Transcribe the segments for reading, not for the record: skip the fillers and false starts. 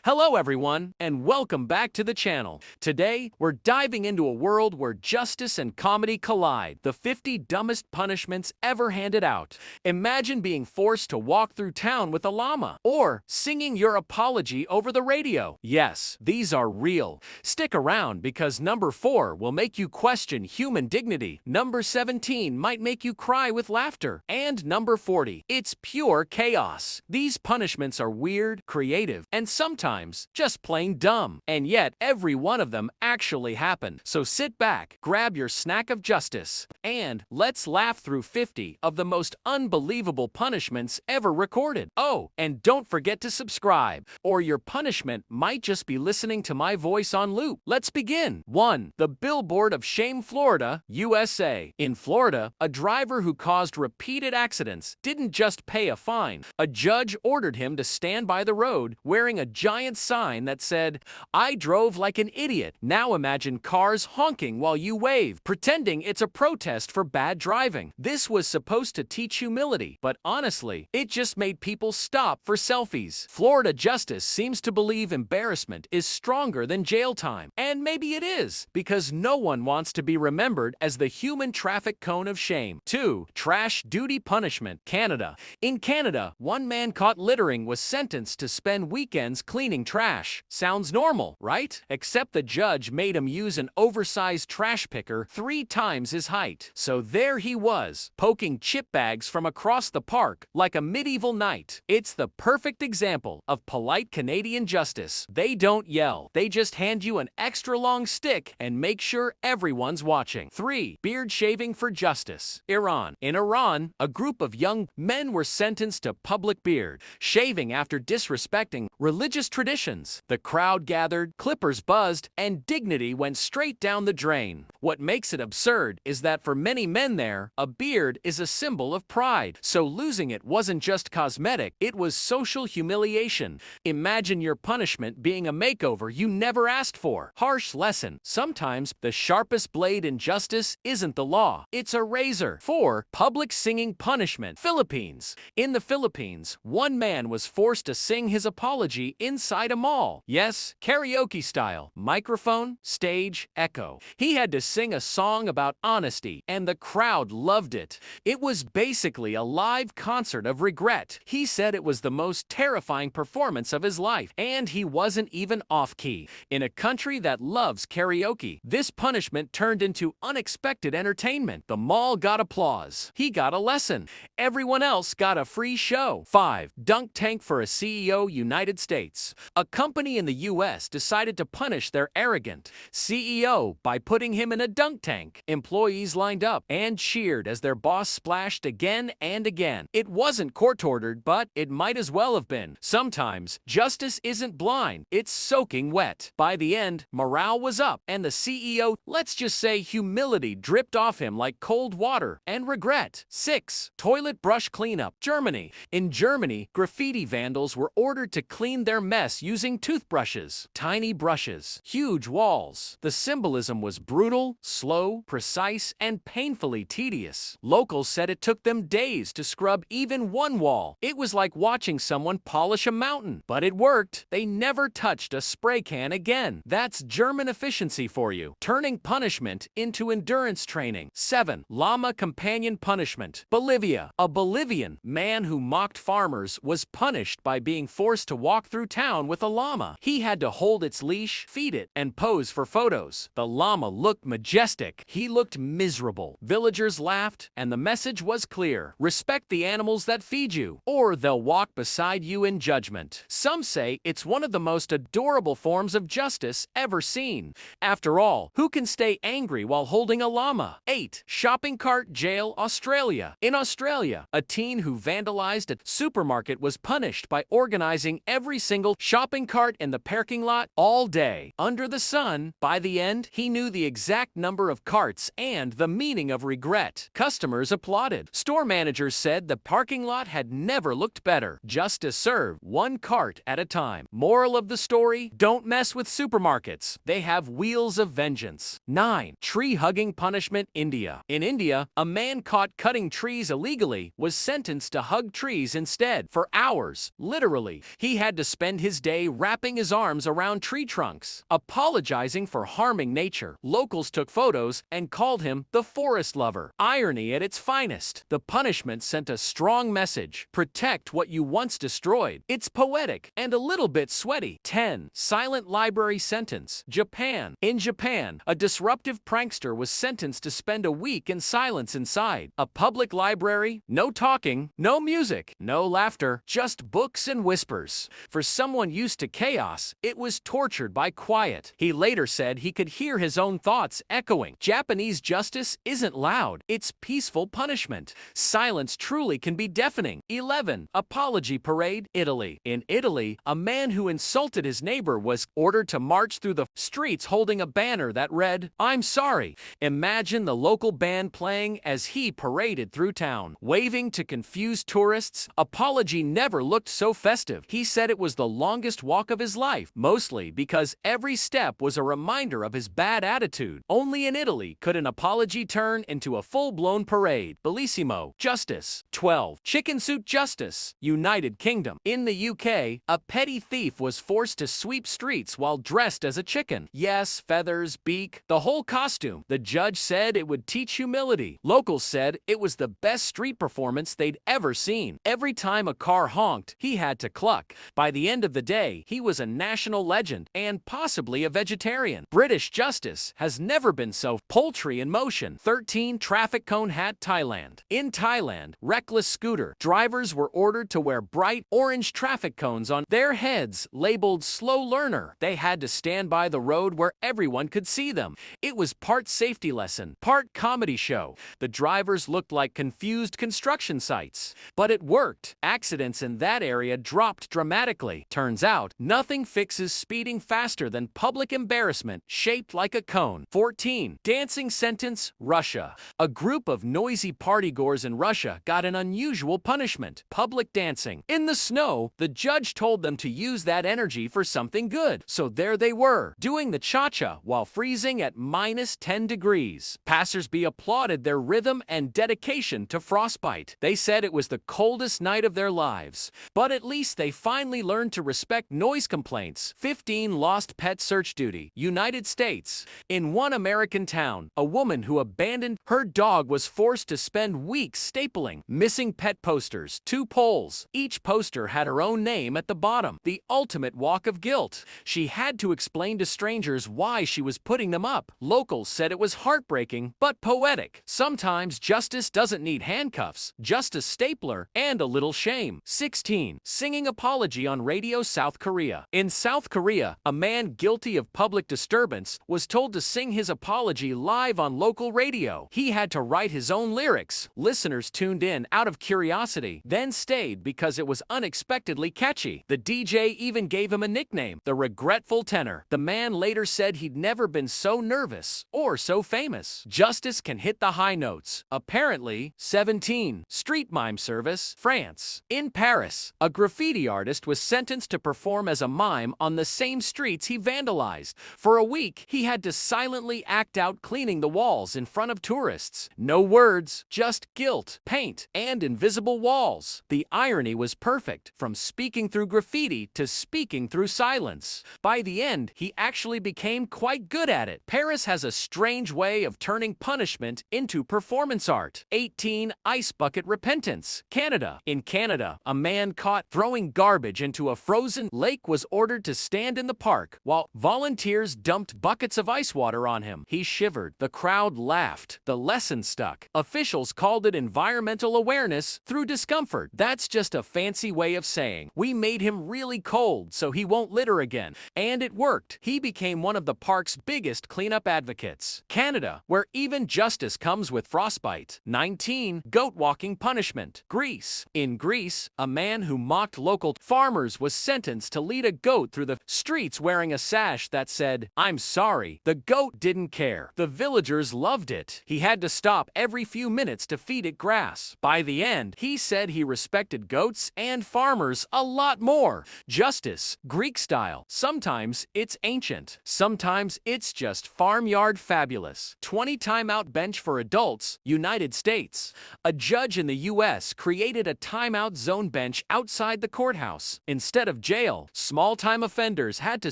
Hello everyone, and welcome back to the channel. Today, we're diving into a world where justice and comedy collide, the 50 dumbest punishments ever handed out. Imagine being forced to walk through town with a llama, or singing your apology over the radio. Yes, these are real. Stick around because number 4 will make you question human dignity, number 17 might make you cry with laughter, and number 40, it's pure chaos. These punishments are weird, creative, and sometimes just plain dumb. And yet, every one of them actually happened. So sit back, grab your snack of justice, and let's laugh through 50 of the most unbelievable punishments ever recorded. Oh, and don't forget to subscribe, or your punishment might just be listening to my voice on loop. Let's begin. 1. The Billboard of Shame, Florida, USA. In Florida, a driver who caused repeated accidents didn't just pay a fine. A judge ordered him to stand by the road wearing a giant sign that said, "I drove like an idiot." Now imagine cars honking while you wave, pretending it's a protest for bad driving. This was supposed to teach humility, but honestly, it just made people stop for selfies. Florida justice seems to believe embarrassment is stronger than jail time. And maybe it is, because no one wants to be remembered as the human traffic cone of shame. 2. Trash duty punishment, Canada. In Canada, one man caught littering was sentenced to spend weekends cleaning trash. Sounds normal, right? Except the judge made him use an oversized trash picker 3 times his height. So there he was, poking chip bags from across the park like a medieval knight. It's the perfect example of polite Canadian justice. They don't yell, they just hand you an extra long stick and make sure everyone's watching. 3. Beard shaving for justice, Iran. In Iran, a group of young men were sentenced to public beard shaving after disrespecting religious traditions. The crowd gathered, clippers buzzed, and dignity went straight down the drain. What makes it absurd is that for many men there, a beard is a symbol of pride. So losing it wasn't just cosmetic, it was social humiliation. Imagine your punishment being a makeover you never asked for. Harsh lesson. Sometimes the sharpest blade in justice isn't the law, it's a razor. 4. Public singing punishment, Philippines. In the Philippines, one man was forced to sing his apology inside a mall. Yes, karaoke style. Microphone, stage, echo. He had to sing a song about honesty, and the crowd loved it. It was basically a live concert of regret. He said it was the most terrifying performance of his life, and he wasn't even off-key. In a country that loves karaoke, this punishment turned into unexpected entertainment. The mall got applause. He got a lesson. Everyone else got a free show. 5. Dunk tank for a CEO, United States. A company in the US decided to punish their arrogant CEO by putting him in a dunk tank. Employees lined up and cheered as their boss splashed again and again. It wasn't court-ordered, but it might as well have been. Sometimes, justice isn't blind, it's soaking wet. By the end, morale was up, and the CEO, let's just say humility dripped off him like cold water, and regret. 6. Toilet brush cleanup, Germany. In Germany, graffiti vandals were ordered to clean their mess using toothbrushes. Tiny brushes, huge walls. The symbolism was brutal, slow, precise, and painfully tedious. Locals said it took them days to scrub even one wall. It was like watching someone polish a mountain. But it worked. They never touched a spray can again. That's German efficiency for you, turning punishment into endurance training. 7. Llama companion punishment, Bolivia. A Bolivian man who mocked farmers was punished by being forced to walk through town with a llama. He had to hold its leash, feed it, and pose for photos. The llama looked majestic. He looked miserable. Villagers laughed, and the message was clear. Respect the animals that feed you, or they'll walk beside you in judgment. Some say it's one of the most adorable forms of justice ever seen. After all, who can stay angry while holding a llama? 8. Shopping cart jail, Australia. In Australia, a teen who vandalized a supermarket was punished by organizing every single shopping cart in the parking lot all day, under the sun. By the end, he knew the exact number of carts and the meaning of regret. Customers applauded. Store managers said the parking lot had never looked better. Justice served, one cart at a time. Moral of the story, don't mess with supermarkets. They have wheels of vengeance. 9. Tree hugging punishment, India. In India, a man caught cutting trees illegally was sentenced to hug trees instead for hours. Literally, he had to spend his his day wrapping his arms around tree trunks, apologizing for harming nature. Locals took photos and called him the forest lover. Irony at its finest. The punishment sent a strong message. Protect what you once destroyed. It's poetic and a little bit sweaty. 10. Silent library sentence. Japan. In Japan, a disruptive prankster was sentenced to spend a week in silence inside a public library. No talking, no music, no laughter, just books and whispers. For someone used to chaos, it was tortured by quiet. He later said he could hear his own thoughts echoing. Japanese justice isn't loud, it's peaceful punishment. Silence truly can be deafening. 11. Apology parade. Italy. In Italy, a man who insulted his neighbor was ordered to march through the streets holding a banner that read, "I'm sorry." Imagine the local band playing as he paraded through town, waving to confused tourists. Apology never looked so festive. He said it was the longest walk of his life, mostly because every step was a reminder of his bad attitude. Only in Italy could an apology turn into a full-blown parade. Bellissimo. Justice. 12. Chicken suit justice. United Kingdom. In the UK, a petty thief was forced to sweep streets while dressed as a chicken. Yes, feathers, beak, the whole costume. The judge said it would teach humility. Locals said it was the best street performance they'd ever seen. Every time a car honked, he had to cluck. By the end of the day, he was a national legend and possibly a vegetarian. British justice has never been so poultry in motion. 13. Traffic cone hat. Thailand. In Thailand, reckless scooter drivers were ordered to wear bright orange traffic cones on their heads labeled slow learner. They had to stand by the road where everyone could see them. It was part safety lesson, part comedy show. The drivers looked like confused construction sites. But it worked. Accidents in that area dropped dramatically. Turns out, nothing fixes speeding faster than public embarrassment shaped like a cone. 14. Dancing sentence. Russia. A group of noisy partygoers in Russia got an unusual punishment. Public dancing. In the snow, the judge told them to use that energy for something good. So there they were, doing the cha-cha while freezing at -10 degrees. Passersby applauded their rhythm and dedication to frostbite. They said it was the coldest night of their lives. But at least they finally learned to respect noise complaints. 15. Lost pet search duty. United States. In one American town, a woman who abandoned her dog was forced to spend weeks stapling missing pet posters. 2 poles. Each poster had her own name at the bottom. The ultimate walk of guilt. She had to explain to strangers why she was putting them up. Locals said it was heartbreaking, but poetic. Sometimes justice doesn't need handcuffs, just a stapler and a little shame. 16. Singing apology on radio. South Korea. In South Korea, a man guilty of public disturbance was told to sing his apology live on local radio. He had to write his own lyrics. Listeners tuned in out of curiosity, then stayed because it was unexpectedly catchy. The DJ even gave him a nickname, the Regretful Tenor. The man later said he'd never been so nervous or so famous. Justice can hit the high notes. Apparently. 17. Street mime service. France. In Paris, a graffiti artist was sentenced to perform as a mime on the same streets he vandalized. For a week, he had to silently act out cleaning the walls in front of tourists. No words, just guilt, paint, and invisible walls. The irony was perfect, from speaking through graffiti to speaking through silence. By the end, he actually became quite good at it. Paris has a strange way of turning punishment into performance art. 18. Ice bucket repentance. Canada. In Canada, a man caught throwing garbage into a frozen lake was ordered to stand in the park while volunteers dumped buckets of ice water on him. He shivered. The crowd laughed. The lesson stuck. Officials called it environmental awareness through discomfort. That's just a fancy way of saying, we made him really cold so he won't litter again. And it worked. He became one of the park's biggest cleanup advocates. Canada, where even justice comes with frostbite. 19. Goat walking punishment. Greece. In Greece, a man who mocked local farmers was sentenced to lead a goat through the streets wearing a sash that said, "I'm sorry." The goat didn't care. The villagers loved it. He had to stop every few minutes to feed it grass. By the end, he said he respected goats and farmers a lot more. Justice, Greek style. Sometimes it's ancient. Sometimes it's just farmyard fabulous. 20 timeout bench for adults. United States. A judge in the U.S. created a timeout zone bench outside the courthouse. Instead of Jail. Small-time offenders had to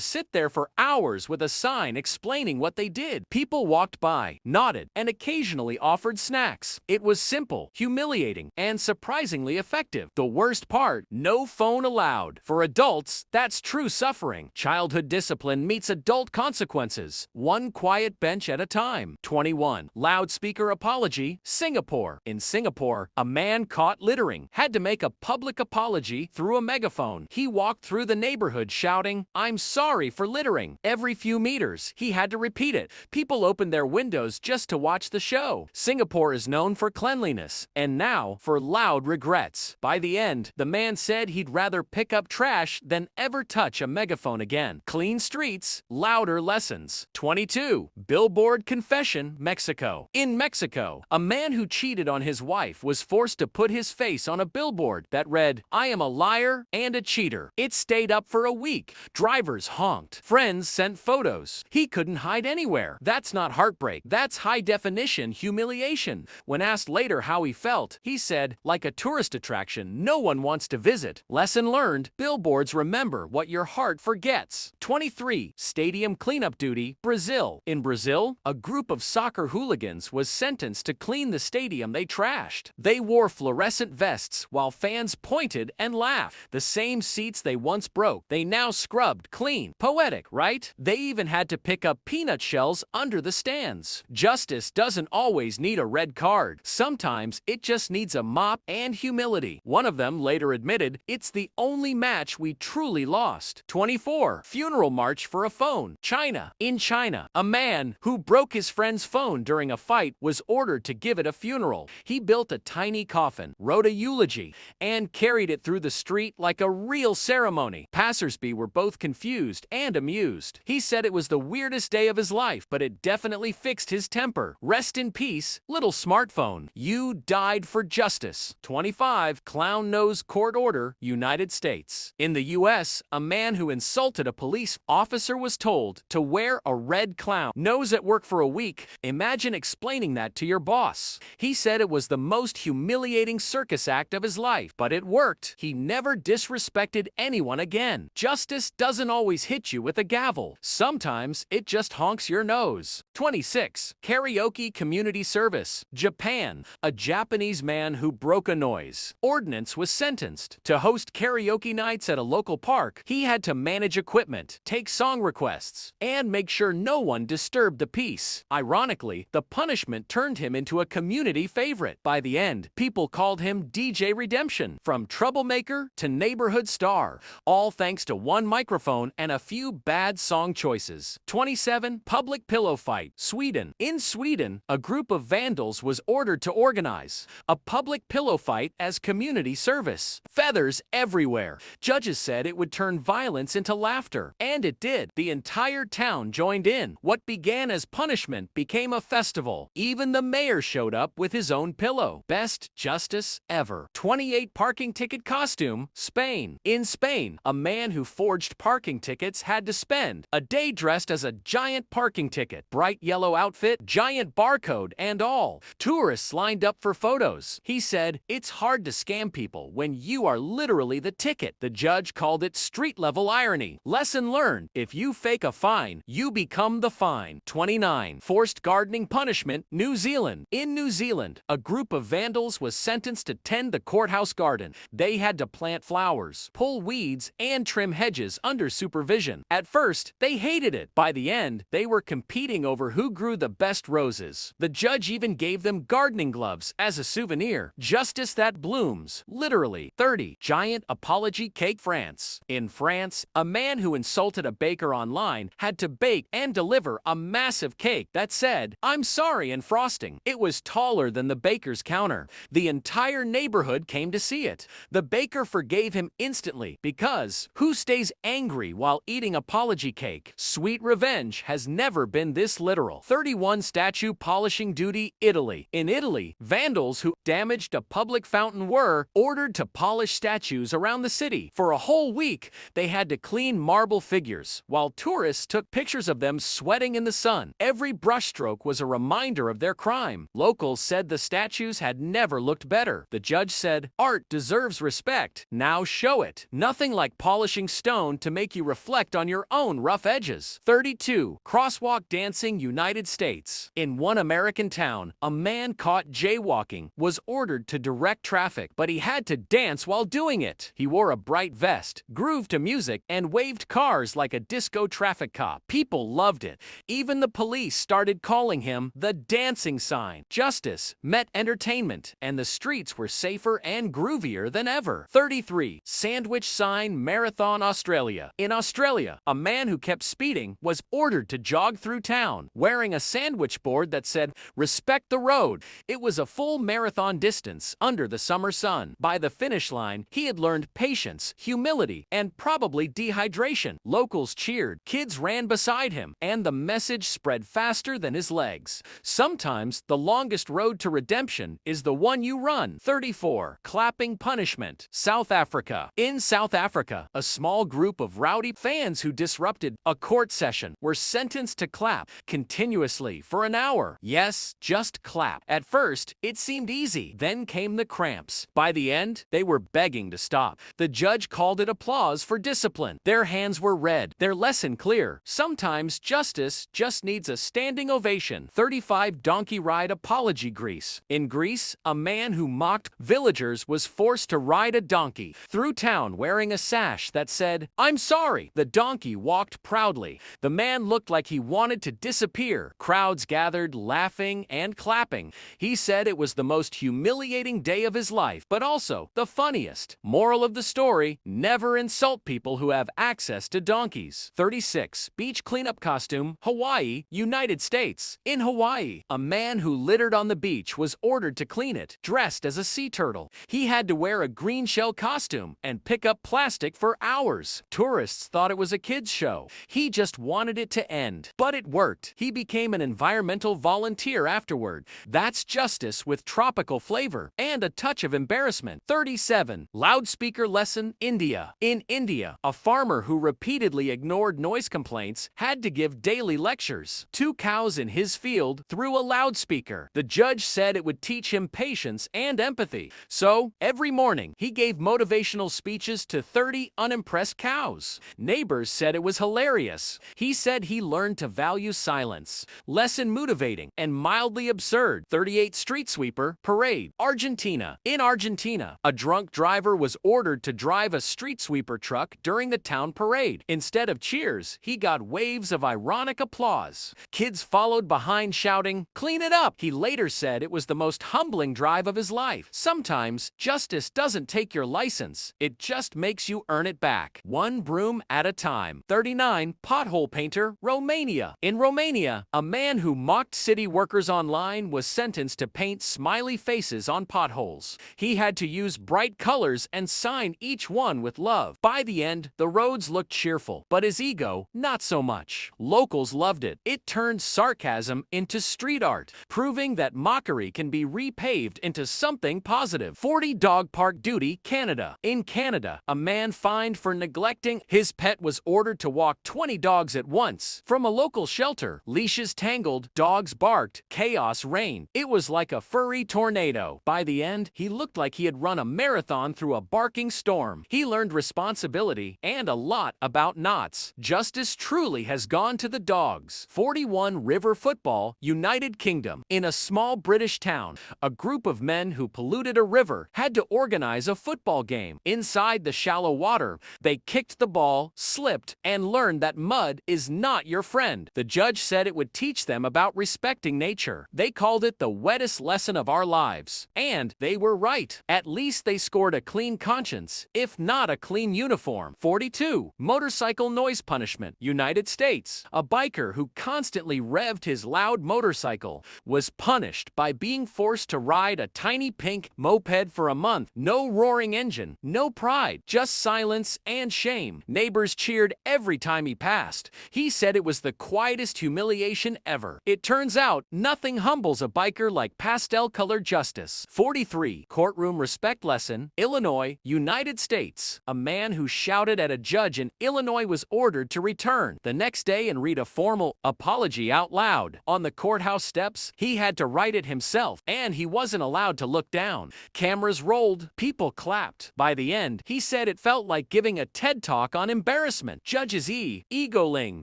sit there for hours with a sign explaining what they did. People walked by, nodded, and occasionally offered snacks. It was simple, humiliating, and surprisingly effective. The worst part, no phone allowed. For adults, that's true suffering. Childhood discipline meets adult consequences, one quiet bench at a time. 21. Loudspeaker apology, Singapore. In Singapore, a man caught littering had to make a public apology through a megaphone. He walked through the neighborhood shouting, "I'm sorry for littering." Every few meters, he had to repeat it. People opened their windows just to watch the show. Singapore is known for cleanliness, and now for loud regrets. By the end, the man said he'd rather pick up trash than ever touch a megaphone again. Clean streets, louder lessons. 22. Billboard confession, Mexico. In Mexico, a man who cheated on his wife was forced to put his face on a billboard that read, "I am a liar and a cheater." It stayed up for a week. Drivers honked. Friends sent photos. He couldn't hide anywhere. That's not heartbreak. That's high-definition humiliation. When asked later how he felt, he said, "Like a tourist attraction no one wants to visit." Lesson learned, billboards remember what your heart forgets. 23. Stadium cleanup duty, Brazil. In Brazil, a group of soccer hooligans was sentenced to clean the stadium they trashed. They wore fluorescent vests while fans pointed and laughed. The same seats they once broke, they now scrubbed clean. Poetic, right? They even had to pick up peanut shells under the stands. Justice doesn't always need a red card. Sometimes it just needs a mop and humility. One of them later admitted, "It's the only match we truly lost." 24. Funeral march for a phone, China. In China, a man who broke his friend's phone during a fight was ordered to give it a funeral. He built a tiny coffin, wrote a eulogy, and carried it through the street like a real ceremony. Passersby were both confused and amused. He said it was the weirdest day of his life, but it definitely fixed his temper. Rest in peace, little smartphone. You died for justice. 25. Clown nose court order, United States. In the U.S., a man who insulted a police officer was told to wear a red clown nose at work for a week. Imagine explaining that to your boss. He said it was the most humiliating circus act of his life, but it worked. He never disrespected anyone again. Justice doesn't always hit you with a gavel. Sometimes it just honks your nose. 26. Karaoke community service, Japan. A Japanese man who broke a noise ordinance was sentenced to host karaoke nights at a local park. He had to manage equipment, take song requests, and make sure no one disturbed the peace. Ironically, the punishment turned him into a community favorite. By the end, people called him DJ Redemption, from troublemaker to neighborhood star, all thanks to one microphone and a few bad song choices. 27. Public pillow fight, Sweden. In Sweden, a group of vandals was ordered to organize a public pillow fight as community service. Feathers everywhere. Judges said it would turn violence into laughter, and it did. The entire town joined in. What began as punishment became a festival. Even the mayor showed up with his own pillow. Best justice ever. 28. Parking ticket costume, Spain. In Spain, a man who forged parking tickets had to spend a day dressed as a giant parking ticket. Bright yellow outfit, giant barcode, and all. Tourists lined up for photos. He said, "It's hard to scam people when you are literally the ticket." The judge called it street-level irony. Lesson learned, if you fake a fine, you become the fine. 29. Forced gardening punishment, New Zealand. In New Zealand, a group of vandals was sentenced to tend the courthouse garden. They had to plant flowers, pull weeds, and trim hedges under supervision. At first, they hated it. By the end, they were competing over who grew the best roses. The judge even gave them gardening gloves as a souvenir. Justice that blooms, literally. 30. Giant apology cake, France. In France, a man who insulted a baker online had to bake and deliver a massive cake that said, "I'm sorry," and frosting. It was taller than the baker's counter. The entire neighborhood came to see it. The baker forgave him instantly because who stays angry while eating apology cake? Sweet revenge has never been this literal. 31. Statue polishing duty, Italy. In Italy, vandals who damaged a public fountain were ordered to polish statues around the city. For a whole week, they had to clean marble figures, while tourists took pictures of them sweating in the sun. Every brushstroke was a reminder of their crime. Locals said the statues had never looked better. The judge said, "Art deserves respect. Now show it." Nothing like polishing stone to make you reflect on your own rough edges. 32. Crosswalk dancing, United States. In one American town, a man caught jaywalking was ordered to direct traffic, but he had to dance while doing it. He wore a bright vest, grooved to music, and waved cars like a disco traffic cop. People loved it. Even the police started calling him the dancing sign. Justice met entertainment, and the streets were safer and groovier than ever. 33. Sandwich sign, Marathon, Australia. In Australia, a man who kept speeding was ordered to jog through town, wearing a sandwich board that said, "Respect the road." It was a full marathon distance under the summer sun. By the finish line, he had learned patience, humility, and probably dehydration. Locals cheered, kids ran beside him, and the message spread faster than his legs. Sometimes the longest road to redemption is the one you run. 34. Clapping punishment, South Africa. In South Africa, a small group of rowdy fans who disrupted a court session were sentenced to clap continuously for an hour. Yes, just clap. At first, it seemed easy. Then came the cramps. By the end, they were begging to stop. The judge called it applause for discipline. Their hands were red, their lesson clear. Sometimes justice just needs a standing ovation. 35. Donkey ride apology, Greece. In Greece, a man who mocked villagers was forced to ride a donkey through town wearing a sash that said, "I'm sorry." The donkey walked proudly. The man looked like he wanted to disappear. Crowds gathered, laughing and clapping. He said it was the most humiliating day of his life, but also the funniest. Moral of the story, never insult people who have access to donkeys. 36. Beach cleanup costume, Hawaii, United States. In Hawaii, a man who littered on the beach was ordered to clean it, dressed as a sea turtle. He had to wear a green shell costume and pick up plastic for hours. Tourists thought it was a kid's show. He just wanted it to end. But it worked. He became an environmental volunteer afterward. That's justice with tropical flavor and a touch of embarrassment. 37. Loudspeaker lesson, India. In India, a farmer who repeatedly ignored noise complaints had to give daily lectures. 2 cows in his field through a loudspeaker. The judge said it would teach him patience and empathy. So, every morning, he gave motivational speeches to 30 unimpressed cows. Neighbors said it was hilarious. He said he learned to value silence. Lesson motivating and mildly absurd. 38. Street sweeper parade, Argentina. In Argentina, a drunk driver was ordered to drive a street sweeper truck during the town parade. Instead of cheers, he got waves of ironic applause. Kids followed behind shouting, "Clean it up!" He later said it was the most humbling drive of his life. Sometimes, justice doesn't take your license. It just makes you earn it back. One broom at a time. 39. Pothole painter, Romania. In Romania, a man who mocked city workers online was sentenced to paint smiley faces on potholes. He had to use bright colors and sign each one with love. By the end, the roads looked cheerful, but his ego, not so much. Locals loved it. It turned sarcasm into street art, proving that mockery can be repaved into something positive. 40. Dog park duty, Canada. In Canada, a man fined for neglecting his pet was ordered to walk 20 dogs at once from a local shelter. Leashes tangled, dogs barked, chaos reigned. It was like a furry tornado. By the end, he looked like he had run a marathon through a barking storm. He learned responsibility and a lot about knots. Justice truly has gone to the dogs. 41. River football, United Kingdom. In a small British town, a group of men who polluted a river had to organize a football game. Inside the shallow water, they kicked the ball, slipped, and learned that mud is not your friend. The judge said it would teach them about respecting nature. They called it the wettest lesson of our lives. And they were right. At least they scored a clean conscience, if not a clean uniform. 42. Motorcycle noise punishment, United States. A biker who constantly revved his loud motorcycle was punished by being forced to ride a tiny pink moped for a month. No roaring engine, no pride, just silence and shame. Neighbors cheered every time he passed. He said it was the quietest humiliation ever. It turns out nothing humbles a biker like pastel-colored justice. 43. Courtroom respect lesson, Illinois, United States. A man who shouted at a judge in Illinois Illinois was ordered to return the next day and read a formal apology out loud. On the courthouse steps, he had to write it himself, and he wasn't allowed to look down. Cameras rolled, people clapped. By the end, he said it felt like giving a TED Talk on embarrassment. Judges Egoling,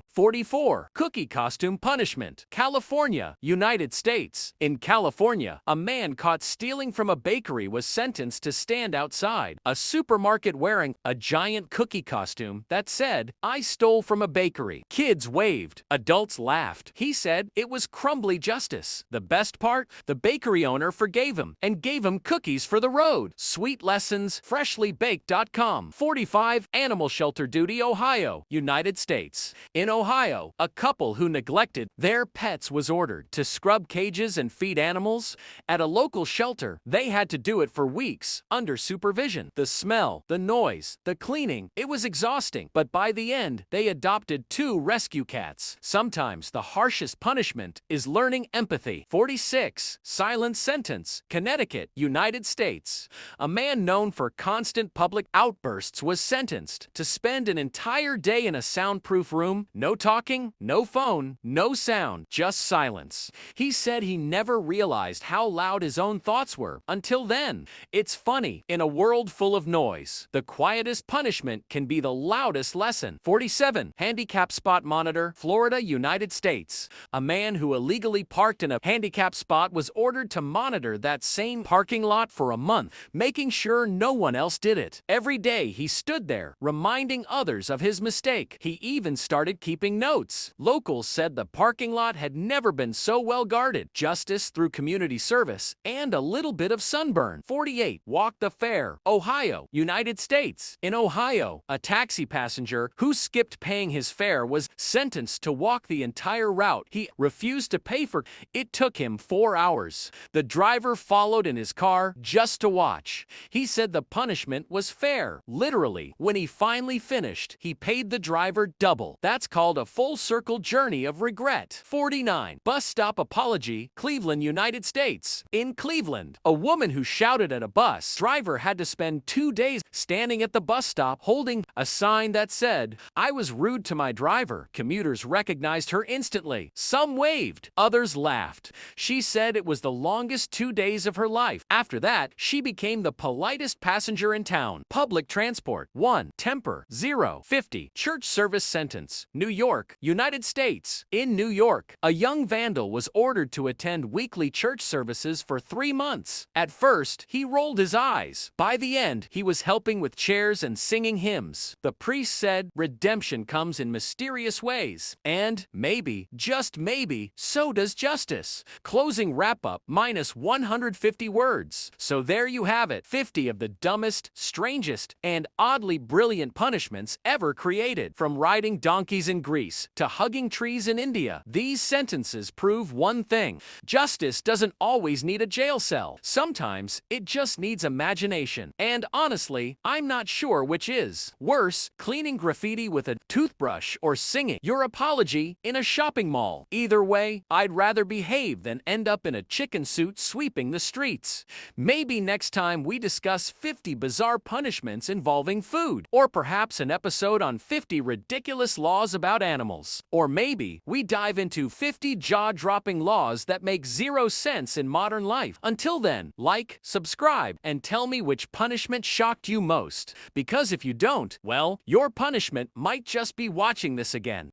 44, cookie costume punishment. California, United States. In California, a man caught stealing from a bakery was sentenced to stand outside a supermarket wearing a giant cookie costume that said, "I stole from a bakery." Kids waved. Adults laughed. He said it was crumbly justice. The best part? The bakery owner forgave him and gave him cookies for the road. Sweet lessons, freshlybaked.com. 45, animal shelter duty, Ohio, United States. In Ohio, a couple who neglected their pets was ordered to scrub cages and feed animals. At a local shelter, they had to do it for weeks under supervision. The smell, the noise, the cleaning, it was exhausting. But by the end, they adopted 2 rescue cats. Sometimes the harshest punishment is learning empathy. 46, silent sentence, Connecticut, United States. A man known for constant public outbursts was sentenced to spend an entire day in a soundproof room. No talking, no phone, no sound, just silence. He said he never realized how loud his own thoughts were until then. It's funny, in a world full of noise, the quietest punishment can be the loudest lesson. 47, handicap spot monitor, Florida, United States. A man who illegally parked in a handicap spot was ordered to monitor that same parking lot for a month, making sure no one else did it. Every day he stood there, reminding others of his mistake. He even started keeping notes. Locals said the parking lot had never been so well guarded. Justice through community service and a little bit of sunburn. 48, walk the fare, Ohio, United States. In Ohio, a taxi passenger who skipped paying his fare was sentenced to walk the entire route. He refused to pay for it. It took him 4 hours. The driver followed in his car just to watch. He said the punishment was fair. Literally, when he finally finished, he paid the driver double. That's called a full circle journey of regret. 49, bus stop apology, Cleveland, United States. In Cleveland, a woman who shouted at a bus driver had to spend 2 days standing at the bus stop holding a sign that said, "I was rude to my driver." Commuters recognized her instantly. Some waved, others laughed. She said it was the longest 2 days of her life. After that, she became the politest passenger in town. Public transport, 1, temper, 0, 50, church service sentence, New York, United States. In New York, a young vandal was ordered to attend weekly church services for 3 months. At first, he rolled his eyes. By the end, he was helping with chairs and singing hymns. The priest said, redemption comes in mysterious ways. And maybe, just maybe, so does justice. Closing wrap-up, minus 150 words. So there you have it, 50 of the dumbest, strangest, and oddly brilliant punishments ever created. From riding donkeys in Greece to hugging trees in India, these sentences prove one thing. Justice doesn't always need a jail cell. Sometimes, it just needs imagination. And honestly, I'm not sure which is worse, cleaning graffiti with a toothbrush or singing your apology in a shopping mall. Either way, I'd rather behave than end up in a chicken suit sweeping the streets. Maybe next time we discuss 50 bizarre punishments involving food, or perhaps an episode on 50 ridiculous laws about animals. Or maybe we dive into 50 jaw-dropping laws that make 0 sense in modern life. Until then, like, subscribe, and tell me which punishment shocked you most. Because if you don't, well, your punishment might just be watching this again.